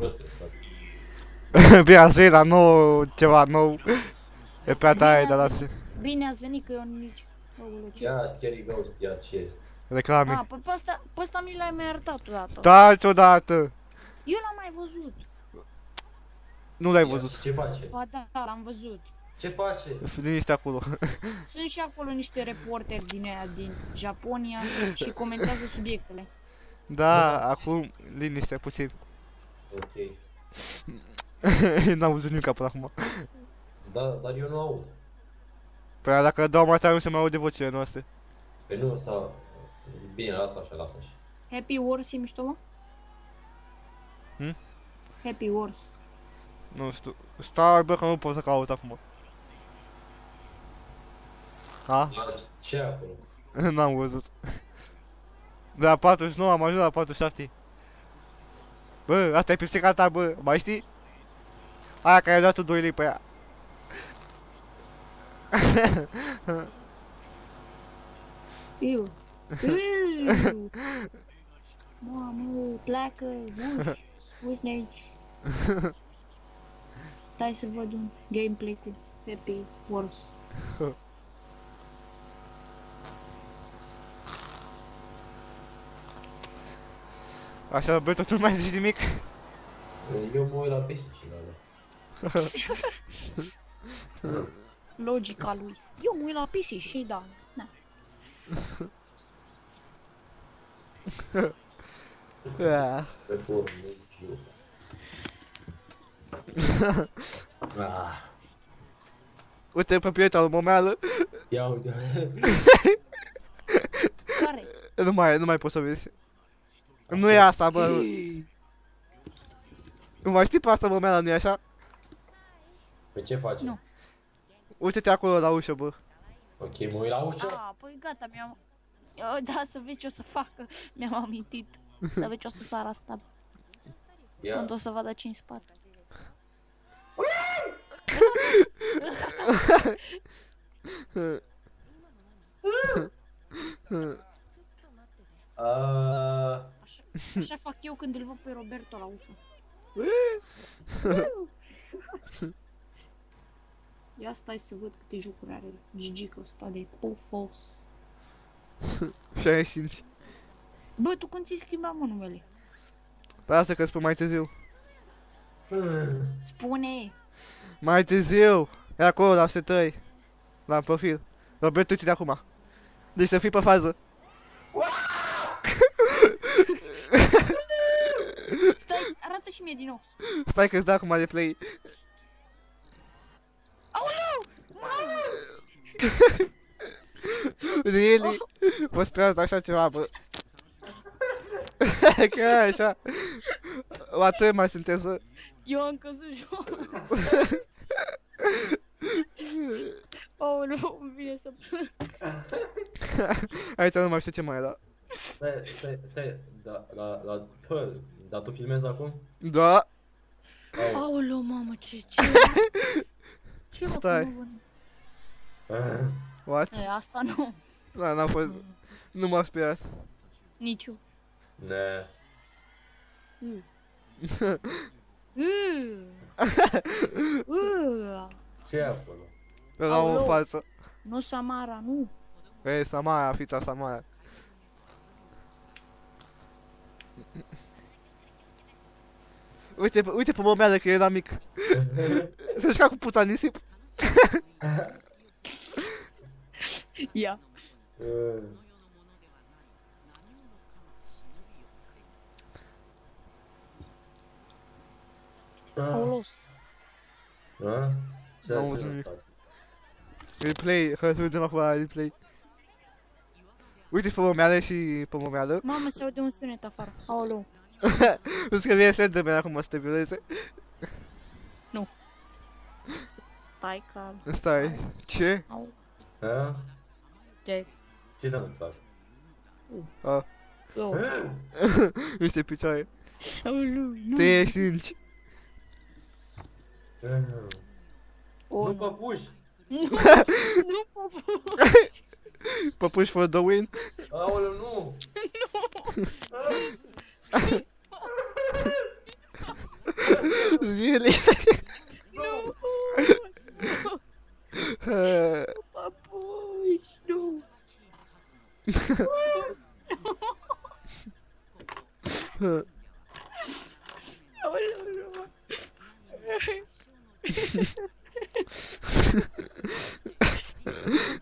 prost stat. Bine ați venit la nou, ceva nou. E prea tare de la Bine ați venit că eu nici... Aoleu, ce? Ia, Scary Ghost, ia ce? reclame. A, pe ăsta mi l-ai mai arătat odată. Da, odată. Eu l-am mai văzut. Nu l-ai Ia, văzut. ce face? Ba da, l-am văzut. Ce face? Liniște acolo. Sunt și acolo niște reporteri din aia din Japonia și comentează subiectele. Da, acum liniște puțin. Ok. N-am văzut nimic până acum. Da, dar eu nu aud. Păi dacă dau mai tare nu se mai aude vocile noastre. Pe nu, sau... Bine, lasă așa, lasă așa. Happy Wars e mișto, mă? Happy Wars. Nu știu. Stai bă că nu pot să caut acum. Ha? Ia, ce e acolo? N-am văzut. De la 49 am ajuns la 47. Bă, asta e pipsica ta, bă, mai știi? Aia care ai dat tu 2 lei pe ea. Iu. Mamă, pleacă, uși de aici. Stai să văd un gameplay cu Happy Wars. Așa, bă, tot nu mai zici nimic? Eu mă uit la pisicile alea. Logica lui. Eu mă uit la PC și da. Na. Pe porn, nici eu. Ah. Uite pe prietenul momeală. Ia uite. Care? Nu mai poți să vezi. Nu e asta, bă. Nu mai știi pe asta momeală, nu e așa? Pe ce faci? Nu. Uite-te acolo la ușă, bă. Ok, mă uit la ușă? A, păi gata, mi-am... Da, să vezi ce o să facă. Mi-am amintit. Să vezi ce o să sară asta. Ia. Când o să vadă ce în spate. Așa fac eu când îl văd pe Roberto la ușă. Ia stai să văd câte jocuri are Gigica ăsta de pufos. 65. Bă, tu când ți-ai schimbat, mă, numele? Păi asta că spun mai târziu. Spune! Mai târziu. E acolo la setări. La profil. Robert, uite de acum. Deci să fii pe fază. Stai, arată și mie din nou. Stai că-ți dau acum de play. Aoleu! Really? Vă speram așa ceva, bă. Că e așa. La 3 mai sunteți, bă. Eu am căzut jos. Aoleu, îmi vine să plâng. Aici nu mai știu ce mai era. Stai, dar tu filmezi acum? Da. Aoleu, mamă, ce? Ce mă, Stai. cum mă văd? What? E, asta nu. Da, n-am fost. Nu m-am speriat. Nici eu. Ne. Ce e acolo? Era o Aoleu. falsă. Nu Samara, nu. Ei, Samara, fița Samara. Uite pe momeală că era mic. Se juca cu puța în nisip. Ia. Aoleu. Ce N-am ai văzut ținut, nimic. frate? Replay, hai să vedem acum la replay. Uite pe momeală și pe momeală. Mamă, se aude un sunet afară. Aoleu. Nu că vine Slenderman acum să te violeze. Stai calm. Stai. Ce? Au. Ha? Ce? Ce s-a întâmplat? A, Eu. niște picioare. Aoleu, nu. 35. O, Nu nu. păpuși! Nu, papu. Păpuși for the win. Aoleu, nu! Really? Nu! Uh, Papuș, nu! Aoleu, nu!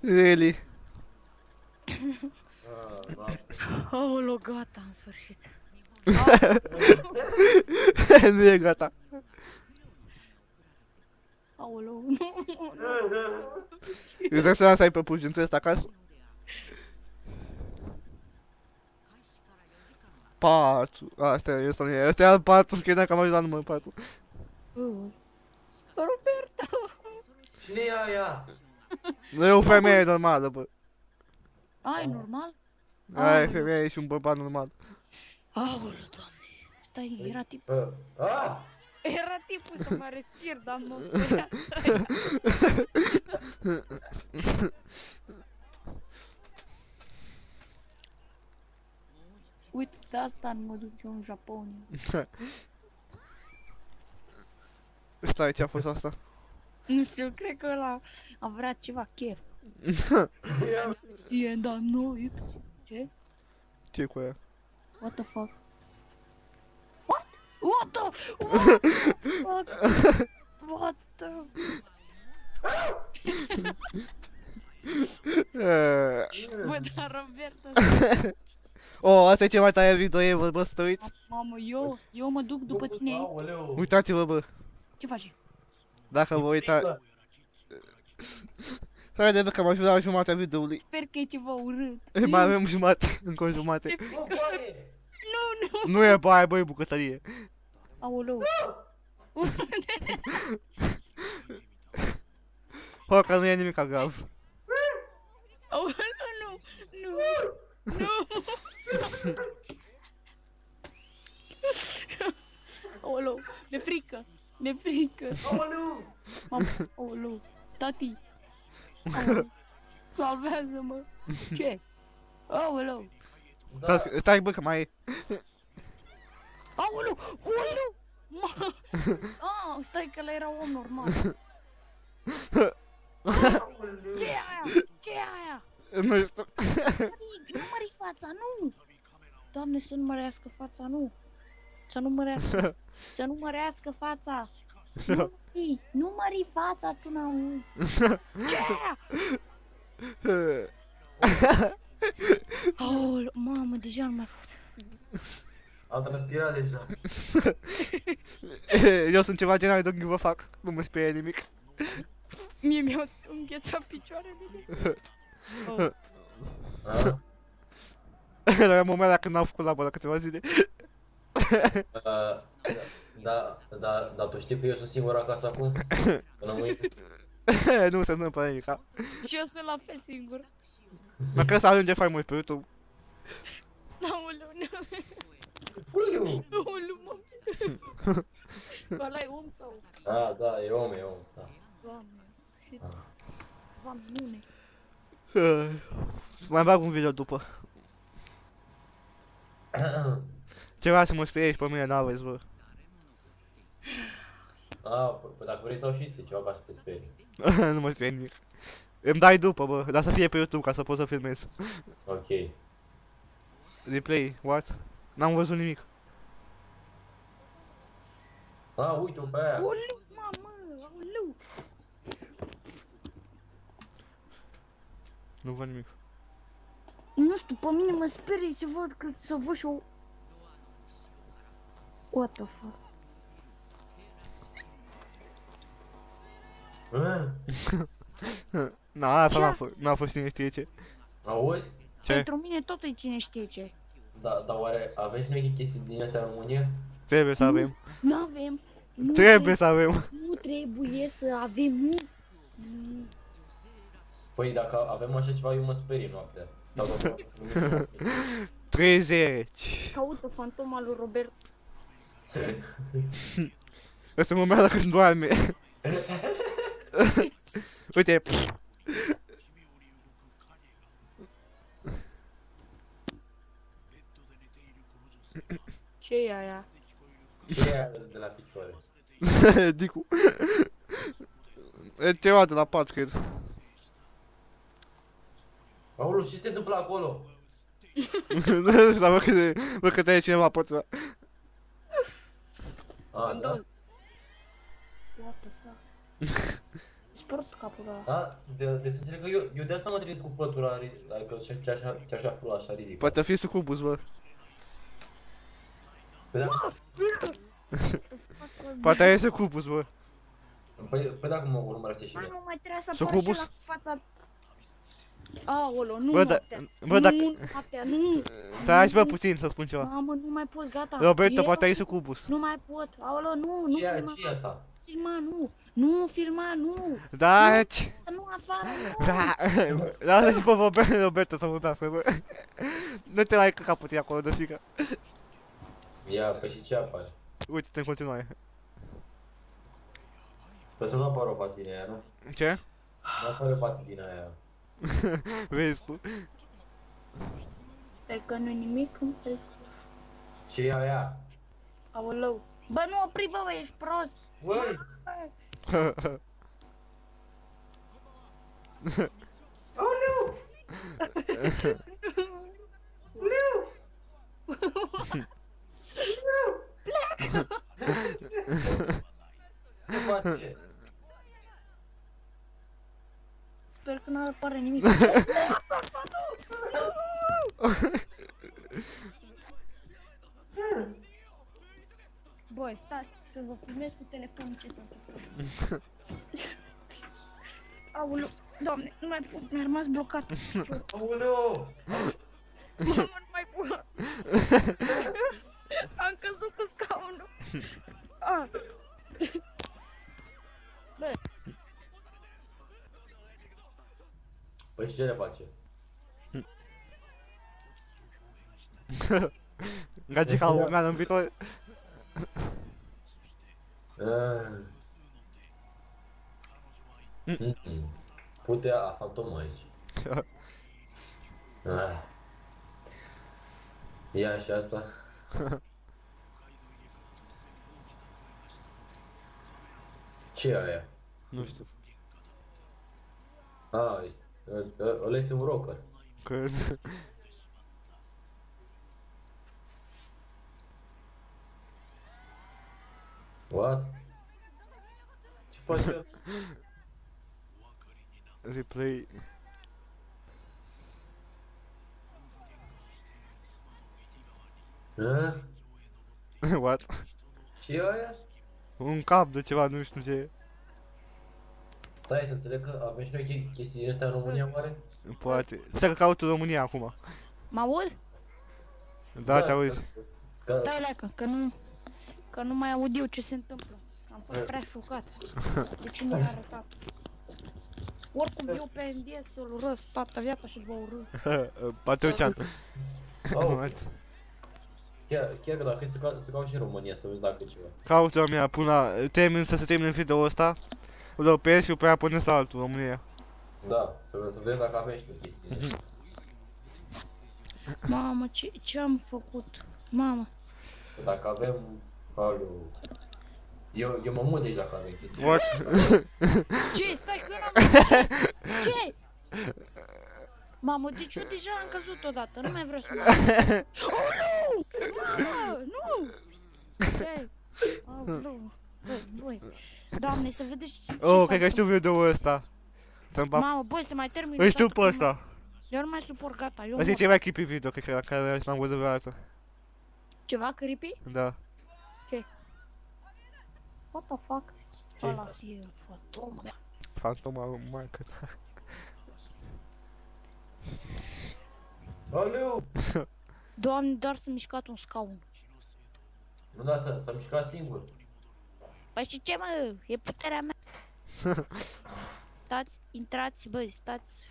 Really? Aoleu, gata, în sfârșit. Nu e gata. Aoleu, nu! Îți dai seama să ai păpușințul ăsta acasă? 4. Asta nu e. Ăsta e al 4, credeam că am ajuns la numărul 4. Roberto! Cine e aia? Nu e o femeie normală, bă. A, e normal? Aia e femeie și un bărbat normal. Aoleu, doamne! Stai, era tip... Ah! Era tipul să mă respir, dar m-am speriat. Uite, de asta nu mă duc eu în Japonia. Stai, ce a fost asta? Nu știu, cred că ăla a vrea ceva chef. Am soție, dar nu, ce? Ce cu aia? What the fuck? What? What the? What the fuck? What the? Bă, dar Roberto... Oh, asta e ce mai tare video ever, bă, să te uiți. Mamă, eu mă duc după tine. Aoleu! Uitați-vă, bă. Ce faci? Dacă vă uitați... Haide, bă, că am ajuns la jumatea videoului. Sper că e ceva urât. Mai avem jumate, încă o jumate. Bă, baie! Nu! Nu e baie, bă, e bucătărie. Aoleu. Fă că nu e nimic grav. Aoleu, nu! Nu! Nu! Aoleu, mi-e frică! Mi-e frică! Aoleu! Mamă, aoleu, tati! Aoleu, salvează-mă! Ce? Aoleu! Da. Stai, bă, că mai e. Aoleu! Aoleu! Ah, stai că ăla era om normal. Ce e aia? Ce e aia? Nu știu. Nu mări fața, nu! Doamne, să nu mărească fața, nu! Să nu mărească! Să nu mărească fața! Nu mări fața, tu n-au... Ce e aia? Aoleu, mamă, deja nu mai pot. Am transpirat deja. Eu sunt ceva genal, don't give a fuck. Nu mă sperie nimic. Mie mi-au înghețat picioarele. Oh. Ah? Era momentul când n-au făcut labă la câteva zile. Da, tu știi că eu sunt singur acasă acum? Până mâine? Nu se întâmplă nimica. Și eu sunt la fel singur. Măcar să ajunge fain mult pe YouTube. Aoleu, nu. Uliu! Aoleu, mă. Ăla e om sau? Da, e om, da. Doamne, în sfârșit. Doamne, minune. Mai bag un video după. Ceva să mă sperie pe mine, n-aveți, bă. Păi dacă vrei să și ție ceva ca să te sperii. Nu mă sperie nimic. Îmi dai după, bă, dar să fie pe YouTube ca să pot să filmez. Ok. Replay, what? N-am văzut nimic. Uite-o pe aia. Aoleu, mamă, aoleu. Nu văd nimic. Nu știu, pe mine mă sperie să văd că să văd și o... What the fuck? Na, asta n-a fost cine știe ce. Auzi? Ce? Pentru mine tot e cine știe ce. Dar oare aveți noi chestii din astea în România? Trebuie să avem. N-avem. Trebuie să avem. Nu trebuie să avem, nu. Păi dacă avem așa ceva, eu mă sperii noaptea. Sau dacă... 30. Caută fantoma lui Robert. Ăsta mă meară când doarme. Uite. Ce e aia? Ce e aia de la picioare? Dicu. E ceva de la pat, cred. Aolo, ce se întâmplă acolo? Nu știu, dar văd că te-ai cineva pot să... A, da? What the fuck? Spărut capul ăla. A, de să înțeleg că eu de asta mă trezesc cu pătura, adică ce așa frula așa ridică. Poate fi sucubus, bă. Păi da, Poate ai sucubus, bă. păi da, cum mă urmărește și Mai mine. nu mai trebuie să Să apară și cubus? la fața... Aolo, nu Bă, da- noaptea. bă, dacă- Nu noaptea, nu. Stai, bă, puțin să spun ceva. Mamă, nu mai pot, gata. Roberto, Eu poate ai sucubus. Nu mai pot. Aolo, nu Ce filma. e asta? Filma, nu. Nu filma, nu. Da, Nu afară, nu. da. Lasă și pe Roberto să vorbească, bă. Nu te mai căca puțin acolo de frică. Ia, păi și ce apare? Uite-te în continuare. Păi să nu apară o față din aia, nu? Ce? Nu apare o față din aia. Vezi tu? Sper că nu nimic îmi trec. Ce e aia? Aoleu. Bă, nu opri, bă, ești prost. Uai! Oh, nu! Nu! Ce face? Sper că nu apare nimic. Băi, stați să vă filmez cu telefonul ce s-a întâmplat. Aoleu, doamne, nu mai pot, mi-a rămas blocat piciorul. Aoleu! Mamă, nu mai pot. Am căzut cu scaunul. Ah. Bă, Păi și ce le face? Gagica urmează în viitor. Putea a fantomă aici. Ah. Ia și asta. Ce e aia? Nu știu. Ah, ăla este un rocker. Cred. What? Ce face? Replay. Ah? What? Ce e aia? Un cap de ceva, nu știu ce. Stai să înțeleg că avem și noi chestii din astea în România, oare? Poate. Să că caută România acum. mă aud? Da, te auzi. Stai leacă, că nu mai aud eu ce se întâmplă. Am fost prea șocat. De ce mi-a arătat? Oricum eu pe MDS să-l urăsc toată viața și vă urâ. Pateucean. Oh, chiar că dacă e să caut și în România să vezi dacă e ceva. Caută mea până la... Termin să se termine video ăsta. O dau pe el și pe aia puneți la altul, România. Da, să vedem dacă avem și noi chestii din astea. Mamă, ce am făcut? Mamă. Dacă avem... Aoleu. Eu mă mut aici dacă avem chestii. What? Ce? Stai că n-am Ce? Mamă, deci eu deja am căzut odată, nu mai vreau să mă... Oh, nu! Mamă, nu! Ce? Aoleu. Băi, Doamne, să vedeți ce Oh, s-a cred că știu video-ul ăsta. Să-mi bag... Mamă, băi, să mai termin. Îl știu pe ăsta. Eu nu mai suport, gata, eu Asta e mor. ceva creepy video, cred că la care l-am văzut vreodată. Ceva creepy? Da. What the fuck? Ce? Ăla e fantomă. Fantoma, maică. Aoleu! Doamne, doar să mișcat un scaun. Nu da, s-a mișcat singur. Păi și ce, mă? E puterea mea. Stați, intrați, băi, stați,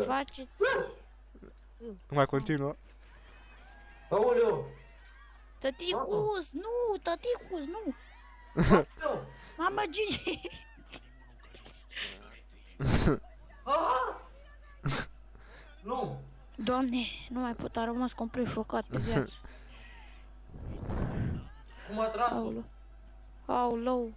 faceți. Nu mai continuă. Aoleu! Tăticus, nu, tăticus, nu. Nu! Mama, Gigi. Ah! Nu! Doamne, nu mai pot, am rămas complet șocat pe viață. Cum a tras-o? Aoleu. Aoleu.